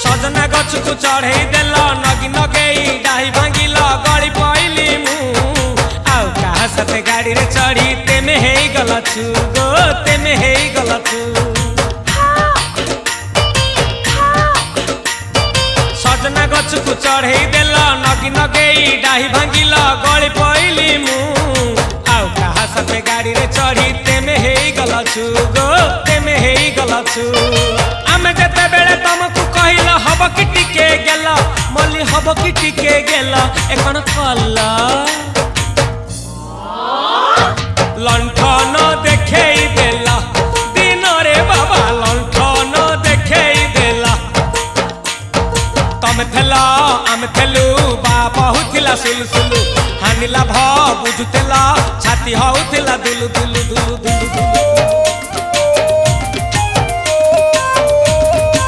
सजना गछ को चढ़े देल नगी नगेई डाही भांगिल गड़ी पइली मु आउ कहा साथे गाड़ी रे चढ़ी तेमे हे गलछु गो तेमे हे गलछु सजना गछ को चढ़े देल नगी नगेई डाही भांगिल गड़ी पइली मु आउ कहा साथे गाड़ी रे चढ़ी तेमे हे गलछु गो तेमे हे गलछु आमे जेते बेले तुमको कहिल हब कि टिके गेल मल्ली हब कि टिके गेल एखन कल्ला लंठन देखेई देला दिन रे बाबा लंठन देखेई देला तमे थेला आमे थेलु बाबा हुथिला सुलसुलु हानिला भ बुझुतेला छाती हउथिला दुलु दुलु दुलु दुलु दुलु